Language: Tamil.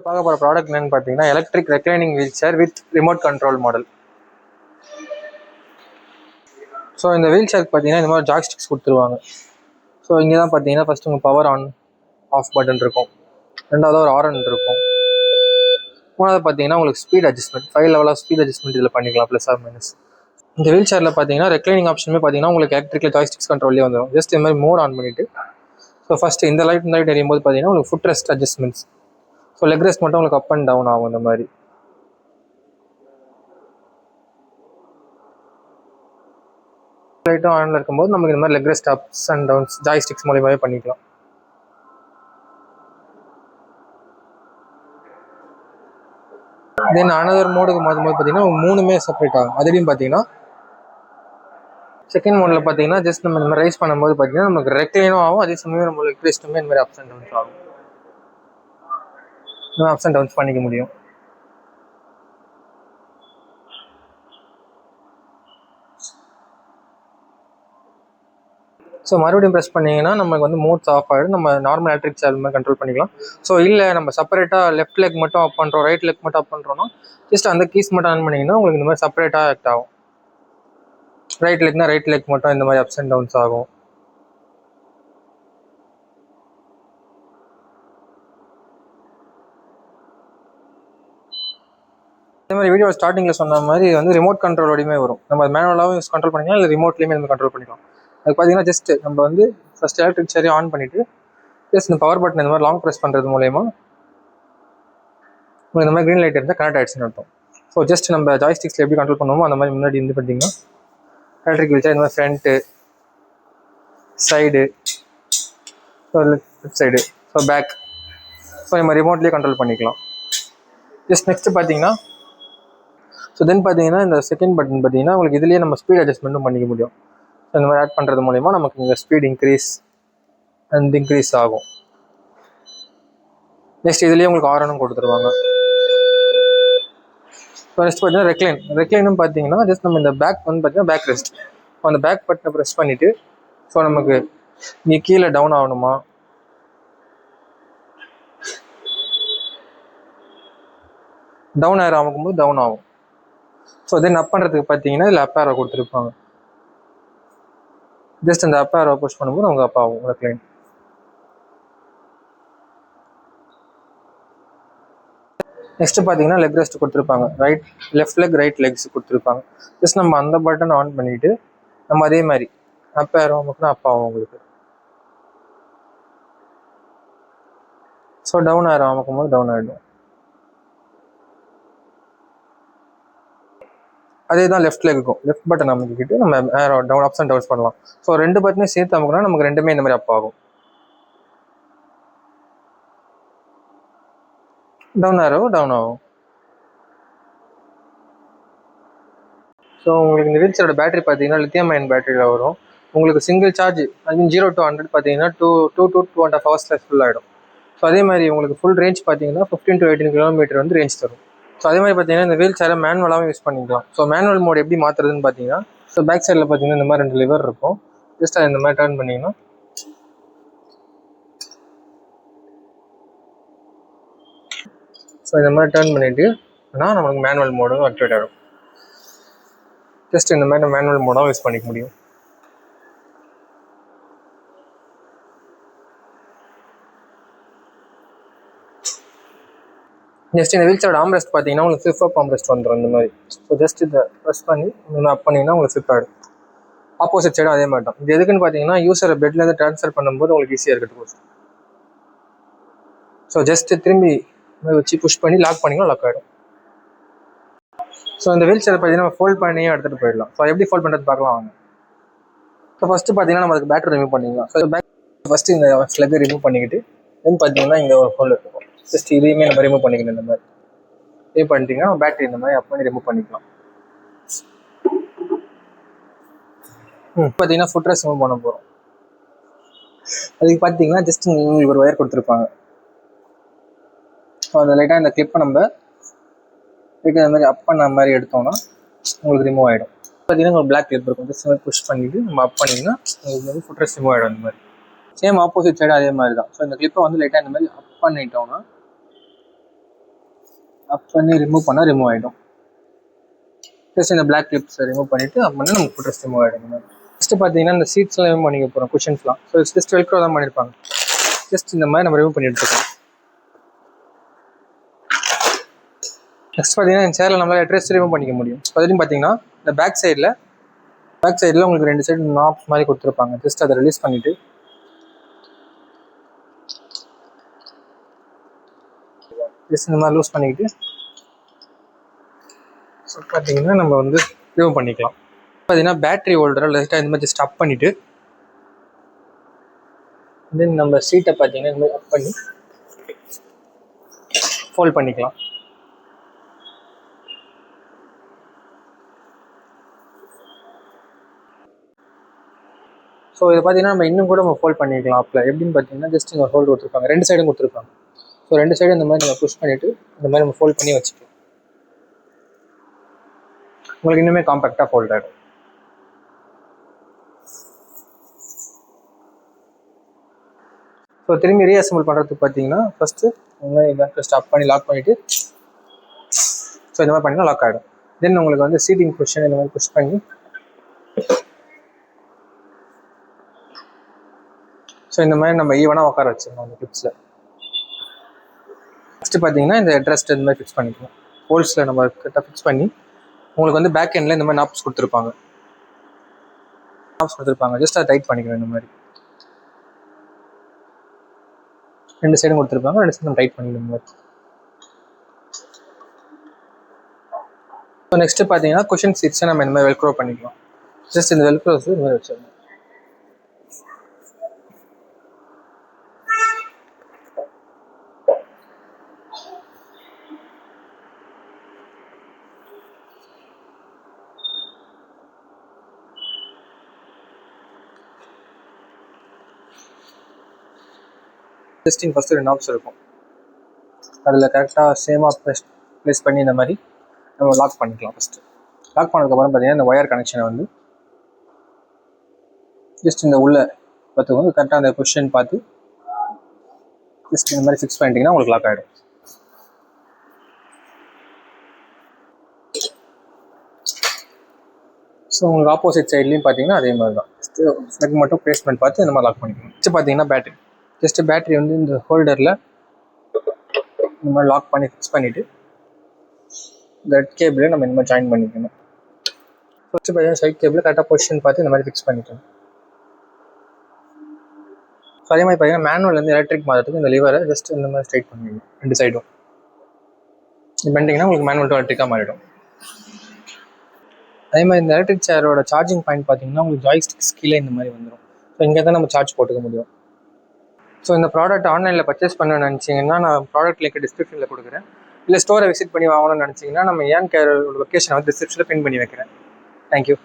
பார்க்க போகிற ப்ராடக்ட் என்னன்னு பார்த்தீங்கன்னா electric reclining wheel chair with remote control model. So இந்த வீல் சேருக்கு பார்த்தீங்கன்னா இந்த மாதிரி ஜாய்ஸ்டிக்ஸ் கொடுத்துருவாங்க. ஸோ இங்கே தான் பார்த்தீங்கன்னா ஃபஸ்ட்டு உங்கள் பவர் ஆன் ஆஃப் பட்டன் இருக்கும், ரெண்டாவது ஒரு ஆரன் இருக்கும், மூணாவது பார்த்தீங்கன்னா உங்களுக்கு speed adjustment 5 level of speed adjustment இதில் பண்ணிக்கலாம் ப்ளஸ் ஆர் மைனஸ். இந்த வீல் சேரில் பார்த்தீங்கன்னா ரெக்ளைனிங் ஆப்ஷனுமே பார்த்தீங்கன்னா உங்களுக்கு எலக்ட்ரிக்கல் ஜாய்ஸ்டிக்ஸ் கண்ட்ரோல்லே வந்துடும். ஜஸ்ட் இந்த மாதிரி மோட் ஆன் பண்ணிவிட்டு ஸோ ஃபஸ்ட்டு இந்த லைட் எரியும் போது பார்த்தீங்கன்னா உங்களுக்கு food rest adjustments, so leg rest மட்டும் உங்களுக்கு அப் அண்ட் டவுன் ஆகும். இந்த மாதிரி லைட்டும் ஆனில் இருக்கும்போது நமக்கு இந்த மாதிரி leg rest ups and downs joysticks மூலியமாகவே பண்ணிக்கலாம். தென் அனதர் மோடுக்கு மாற்றும்போது பார்த்தீங்கன்னா மூணுமே செப்பரேட் ஆகும். அதுலேயும் பார்த்தீங்கன்னா செகண்ட் மோடில் பார்த்தீங்கன்னா ஜஸ்ட் நம்ம இந்த மாதிரி ரைஸ் பண்ணும்போது பார்த்தீங்கன்னா நமக்கு ரெக்ளைனும் ஆகும், அதே சமயம் நம்ம லெக் ரெஸ்ட்டுமே இந்த மாதிரி அப்ஸ் அண்ட் டவுன்ஸ் ஆகும். அப்ஸ் அண்ட் டவுன்ஸ் பண்ணிக்க முடியும். ஸோ மறுபடியும் ப்ரெஸ் பண்ணிங்கன்னா நமக்கு வந்து மோட்ஸ் ஆஃப் ஆகிடும். நம்ம நார்மல் எலக்ட்ரிக் சேர் மாதிரி கண்ட்ரோல் பண்ணிக்கலாம். ஸோ இல்லை நம்ம செப்பரேட்டாக லெஃப்ட் லெக் மட்டும் அப் பண்ணுறோம், ரைட் லெக் மட்டும் அப் பண்ணுறோன்னா ஜஸ்ட் அந்த கீஸ் மட்டும் ஆன் பண்ணிங்கன்னா உங்களுக்கு இந்த மாதிரி செப்பரேட்டாக ஆக்ட் ஆகும். ரைட் லெக்னா ரைட் லெக் மட்டும் இந்த மாதிரி அப்ஸ் அண்ட் டவுன்ஸ் ஆகும். இந்த மாதிரி வீடியோ ஸ்டார்டிங்கில் சொன்ன மாதிரி வந்து ரிமோட் கண்ட்ரோலோடையுமே வரும். நம்ம மேனுவலாகவும் யூஸ் கண்ட்ரோல் பண்ணிக்கலாம், இல்லை ரிமோட்லேயுமே நம்ம கண்ட்ரோல் பண்ணிக்கலாம். அது பார்த்தீங்கன்னா ஜஸ்ட் நம்ம வந்து ஃபஸ்ட் எலக்ட்ரிக் சேரையும் ஆன் பண்ணிவிட்டு ஜஸ்ட் இந்த பவர் பட்டன் இந்த மாதிரி லாங் ப்ரெஸ் பண்ணுறது மூலயமா உங்களுக்கு இந்த மாதிரி க்ரீன் லைட் இருந்தால் கனெக்ட் ஆகிடுச்சுன்னு அர்த்தம். ஸோ ஜஸ்ட் நம்ம ஜாய்ஸ்டிக்ஸில் எப்படி கண்ட்ரோல் பண்ணுவோமோ அந்த மாதிரி முன்னாடி இருந்து பார்த்தீங்கன்னா எலக்ட்ரிக் வீல் சேர் இந்த மாதிரி front, side, so left side, so back, so நம்ம ரிமோட்லேயே கண்ட்ரோல் பண்ணிக்கலாம். ஜஸ்ட் நெக்ஸ்ட்டு பார்த்தீங்கன்னா ஸோ தென் பார்த்தீங்கன்னா இந்த செகண்ட் பட்டன் பார்த்தீங்கன்னா உங்களுக்கு இதுலேயே நம்ம ஸ்பீட் அட்ஜஸ்ட்மெண்ட்டும் பண்ணிக்க முடியும். ஸோ இந்த மாதிரி ஆட் பண்ணுறது மூலயமா நமக்கு இங்கே ஸ்பீட் இன்க்ரீஸ் அண்ட் டிக்ரீஸ் ஆகும். நெக்ஸ்ட் இதுலேயே உங்களுக்கு ஆரனும் கொடுத்துருவாங்க. ஸோ நெக்ஸ்ட் பார்த்தீங்கன்னா ரெக்ளைனும் பார்த்தீங்கன்னா ஜஸ்ட் நம்ம இந்த பேக் வந்து பார்த்தீங்கன்னா பேக் ரெஸ்ட், அந்த பேக் பட்டனை ப்ரெஸ் பண்ணிவிட்டு ஸோ நமக்கு நீ கீழே டவுன் ஆகணுமா, டவுன் ஏர் ஆகும்போது டவுன் ஆகும். ஸோ தென் அப் பண்ணுறதுக்கு பார்த்தீங்கன்னா இதில் அப் ஏரோ கொடுத்துருப்பாங்க. ஜஸ்ட் அந்த அப் ஏரோ புஷ் பண்ணும்போது அவங்க அப் ஆகும் ரெக்ளைன். நெக்ஸ்ட் பார்த்தீங்கன்னா லெக் ரெஸ்ட் கொடுத்துருப்பாங்க, லெஃப்ட் லெக் ரைட் லெக்ஸ் கொடுத்துருப்பாங்க. ஜஸ்ட் நம்ம அந்த பட்டன் ஆன் பண்ணிவிட்டு நம்ம அதே மாதிரி அப் ஏரோ மட்டும் அப் ஆகும் உங்களுக்கு. ஸோ டவுன் ஏரோ அமைக்கும் போது டவுன் ஆகிடும். அதே தான் லெஃப்ட் லெக்குக்கும் லெஃப்ட் பட்டன் அமைக்கிட்டு நம்ம arrow down ups and downs பண்ணலாம். ஸோ ரெண்டு பட்டனையும் சேர்த்து அமைக்கணும், நமக்கு ரெண்டுமே இந்த மாதிரி அப் ஆகும். டவுன் ஏரோ டவுன் ஆகும். ஸோ உங்களுக்கு இந்த வீல் சேரோட பேட்டரி பார்த்தீங்கன்னா லித்தியம் அயன் பேட்டரியில் வரும். உங்களுக்கு single charge I mean 0 to 100 பார்த்தீங்கன்னா 2 to 2.5 hours ஃபுல் ஆகிடும். ஸோ அதே மாதிரி உங்களுக்கு ஃபுல் ரேஞ்ச் பார்த்தீங்கன்னா 15 to 18 கிலோமீட்டர் வந்து ரேஞ்ச் தரும். ஸோ அதே மாதிரி பார்த்தீங்கன்னா இந்த வீல் சேரை மேனுவலாகவும் யூஸ் பண்ணிக்கலாம். ஸோ மேனுவல் மோட் எப்படி மாற்றுறதுன்னு பார்த்தீங்கன்னா ஸோ பேக் சைடில் பார்த்தீங்கன்னா இந்த மாதிரி 2 லிவர் இருக்கும். ஜஸ்ட் அதை இந்த மாதிரி டர்ன் பண்ணிங்கன்னா ஸோ இந்த மாதிரி டர்ன் பண்ணிவிட்டு ஆனால் நம்மளுக்கு மேனுவல் மோடும் ஆக்டிவேட் ஆகிடும். ஜஸ்ட் இந்த மாதிரி மேனுவல் மோடாகவும் யூஸ் பண்ணிக்க முடியும். நெக்ஸ்ட் இந்த வீல் சேரோட ஆம்ரெஸ்ட் பார்த்தீங்கன்னா உங்களுக்கு ஃபிப் அப் ஆம்ரெஸ்ட் வந்துடும் இந்த மாதிரி. ஸோ ஜஸ்ட் இதை ப்ரெஸ் பண்ணி இந்த அப் பண்ணிங்கன்னா உங்களுக்கு ஃபிப் ஆகிடும். ஆப்போசிட் சைடும் அதே மாதிரி தான். இது எதுக்குன்னு பார்த்தீங்கன்னா யூஸரை பெட்லேருந்து ட்ரான்ஸ்ஃபர் பண்ணும்போது உங்களுக்கு ஈஸியாக இருக்கட்டும். ஸோ ஜஸ்ட் திரும்பி வச்சு புஷ் பண்ணி லாக் பண்ணிங்கன்னா லாக் ஆகிடும். ஸோ இந்த வீல் சேரை பார்த்தீங்கன்னா நம்ம ஃபோல்ட் பண்ணியே எடுத்துகிட்டு போயிடலாம். ஸோ எப்படி ஃபோல்ட் பண்ணுறது பார்க்கலாம் வாங்க. ஸோ ஃபஸ்ட்டு பார்த்தீங்கன்னா நம்ம அதுக்கு பேட்டரி ரிமூவ் பண்ணிக்கலாம். ஸோ ஃபஸ்ட்டு இந்த ஸ்லெக்கை ரிமூவ் பண்ணிக்கிட்டு தென் பார்த்தீங்கன்னா இங்கே ஒரு ஹோல் இருக்கும். ஜஸ்ட் இதையுமே நம்ம ரிமூவ் பண்ணிக்கணும். இந்த மாதிரி ரிமூவ் பண்ணிட்டீங்கன்னா பேட்டரி இந்த மாதிரி அப் பண்ணி ரிமூவ் பண்ணிக்கலாம். பார்த்தீங்கன்னா ஃபுட் ரெஸ்ட் ரிமூவ் பண்ண போகிறோம். அதுக்கு பார்த்தீங்கன்னா ஜஸ்ட் உங்களுக்கு ஒரு ஒயர் கொடுத்துருப்பாங்க. ஸோ அந்த லைட்டாக இந்த கிளிப்பை நம்ம லைட்டாக இந்த மாதிரி அப் பண்ண மாதிரி எடுத்தோம்னா உங்களுக்கு ரிமூவ் ஆகிடும். பார்த்தீங்கன்னா ஒரு பிளாக் கிளிப் இருக்கும். ஜஸ்ட் மாதிரி புஷ் பண்ணிவிட்டு நம்ம அப் பண்ணிங்கன்னா உங்களுக்கு வந்து ஃபுட் ரெஸ்ட் ரிமூவ் ஆகிடும். இந்த மாதிரி சேம் ஆப்போசிட் சைடு அதே மாதிரி தான். ஸோ இந்த கிளிப்பை வந்து லைட்டாக இந்த மாதிரி அப் பண்ணிட்டோம்னா அப் பண்ணி ரிமூவ் பண்ணால் ரிமூவ் ஆகிடும். ஜஸ்ட் இந்த பிளாக் கிளிப்ஸை ரிமூவ் பண்ணிவிட்டு அப் பண்ணால் நமக்கு ஃபுட்ரெஸ்ட் ரிமூவ் ஆகிடும். நெக்ஸ்ட்டு பார்த்தீங்கன்னா இந்த சீட்ஸ்லாம் ரிமூவ் பண்ணிக்க போகிறோம், குஷன்ஸ்லாம். ஸோ ஜஸ்ட் வெல்க்ரோ தான் பண்ணியிருப்பாங்க. ஜஸ்ட் இந்த மாதிரி நம்ம ரிமூவ் பண்ணி எடுத்துக்கலாம். நெக்ஸ்ட் பார்த்தீங்கன்னா இந்த சேரில் நம்மளால் ஹெட்ரெஸ்ட் ரிமூவ் பண்ணிக்க முடியும். அதுலேயும் பார்த்தீங்கன்னா இந்த பேக் சைடில் உங்களுக்கு 2 சைடு நாப்ஸ் மாதிரி கொடுத்துருப்பாங்க. ஜஸ்ட் அதை ரிலீஸ் பண்ணிவிட்டு ஜஸ்ட் இந்த மாதிரி லூஸ் பண்ணிக்கிட்டு ஸோ பார்த்தீங்கன்னா நம்ம வந்து ரிமூவ் பண்ணிக்கலாம். பார்த்தீங்கன்னா பேட்டரி ஹோல்டரை லைட்டாக இந்த மாதிரி ஜஸ்ட் அப் பண்ணிவிட்டு தென் நம்ம சீட்டை பார்த்தீங்கன்னா இந்த மாதிரி அப் பண்ணி ஃபோல்ட் பண்ணிக்கலாம். ஸோ இதை பார்த்தீங்கன்னா நம்ம இன்னும் கூட நம்ம ஃபோல்ட் பண்ணிக்கலாம். அப்பில் எப்படின்னு பார்த்தீங்கன்னா ஜஸ்ட் இங்கே ஹோல்டு கொடுத்துருப்பாங்க, 2 சைடும் கொடுத்துருப்பாங்க. ஸோ 2 சைடும் இந்த மாதிரி நம்ம புஷ் பண்ணிவிட்டு இந்த மாதிரி நம்ம ஃபோல்ட் பண்ணி வச்சுக்கலாம். உங்களுக்கு இன்னுமே காம்பேக்டாக ஃபோல்ட் ஆகிடும். ஸோ திரும்பி ரீஅசம்பிள் பண்ணுறதுக்கு பார்த்தீங்கன்னா ஃபஸ்ட்டு இந்த மாதிரி பேக் ஸ்டாப் பண்ணி லாக் பண்ணிவிட்டு ஸோ இந்த மாதிரி பண்ணிங்கன்னா லாக் ஆகிடும். தென் உங்களுக்கு வந்து சீட்டிங் பொசிஷன் இந்த மாதிரி புஷ் பண்ணி ஸோ இந்த மாதிரி நம்ம ஈவனாக உட்கார வச்சிடணும் அந்த கிளிப்ஸில். நெக்ஸ்ட்டு பார்த்தீங்கன்னா இந்த ஹெட்ரெஸ்ட் இந்த மாதிரி ஃபிக்ஸ் பண்ணிக்கலாம். ஹோல்ஸில் நம்ம கரெக்டாக ஃபிக்ஸ் பண்ணி உங்களுக்கு வந்து பேக் எண்டில் இந்த மாதிரி நாப்ஸ் கொடுத்துருப்பாங்க. ஜஸ்ட் அதை டைட் பண்ணிக்கணும். இந்த மாதிரி 2 சைடும் கொடுத்துருப்பாங்க, 2 சைடும் டைட் பண்ணிக்கணும் இந்த மாதிரி. ஸோ நெக்ஸ்ட்டு பார்த்தீங்கன்னா குஷன் சீட்ஸை நம்ம இந்த மாதிரி வெல்க்ரோ பண்ணிக்கலாம். ஜஸ்ட் இந்த வெல்க்ரோஸ் இந்த மாதிரி வச்சிடணும். டெஸ்டிங் ஃபஸ்ட்டு 2 நாப்ஸ் இருக்கும், அதில் கரெக்டாக சேமாக ப்ளேஸ் பண்ணி இந்த மாதிரி நம்ம லாக் பண்ணிக்கலாம். ஃபஸ்ட்டு லாக் பண்ணதுக்கப்புறம் பார்த்தீங்கன்னா இந்த ஒயர் கனெக்ஷனை வந்து ஜஸ்ட் இந்த உள்ள பார்த்துக்கோங்க, கரெக்டாக அந்த பொசிஷன் பார்த்து ஜஸ்ட் இந்த மாதிரி ஃபிக்ஸ் பண்ணிட்டீங்கன்னா உங்களுக்கு லாக் ஆகிடும். ஸோ உங்களுக்கு ஆப்போசிட் சைட்லேயும் பார்த்தீங்கன்னா அதே மாதிரி தான். ஸ்னக் மட்டும் பிளேஸ்மெண்ட் பார்த்து இந்த மாதிரி லாக் பண்ணிக்கணும். நெக்ஸ்ட் பார்த்தீங்கன்னா பேட்டரி. ஜஸ்ட்டு பேட்டரி வந்து இந்த ஹோல்டரில் இந்த மாதிரி லாக் பண்ணி ஃபிக்ஸ் பண்ணிவிட்டு இந்த ரெட் கேபிளை நம்ம இந்த மாதிரி ஜாயின் பண்ணிக்கணும். ஃபஸ்ட்டு பார்த்தீங்கன்னா சைட் கேபிள் கரெக்டாக பொசிஷன் பார்த்து இந்த மாதிரி ஃபிக்ஸ் பண்ணிக்கணும். ஸோ அதே மாதிரி பார்த்தீங்கன்னா மேனுவல்லேருந்து எலக்ட்ரிக் மாற்றத்துக்கு இந்த லிவரை ஜஸ்ட் இந்த மாதிரி ஸ்ட்ரைட் பண்ணிக்கணும். 2 சைடும் இது பண்ணிட்டீங்கன்னா உங்களுக்கு மேனுவல் டு எலக்ட்ரிக்காக மாறிடும். அதே மாதிரி இந்த எலக்ட்ரிக் சேரோட சார்ஜிங் பாயிண்ட் பார்த்தீங்கன்னா உங்களுக்கு ஜாய்ஸ்டிக்ஸ் கீழே இந்த மாதிரி வந்துடும். ஸோ இங்கே தான் நம்ம சார்ஜ் போட்டுக்க முடியும். ஸோ இந்த ப்ராடக்ட் ஆன்லைனில் பர்ச்சேஸ் பண்ண நினச்சிங்கன்னா நான் ப்ராடக்ட் லிங்க் டிஸ்கிரிப்ஷனில் கொடுக்குறேன். இல்லை ஸ்டோரை விசிட் பண்ணி வாங்கணும்னு நினச்சிங்கன்னா நம்ம ஏன் கேர் லொக்கேஷனை வந்து டிஸ்கிரிப்ஷனில் பின் பண்ணி வைக்கிறேன். தேங்க்யூ.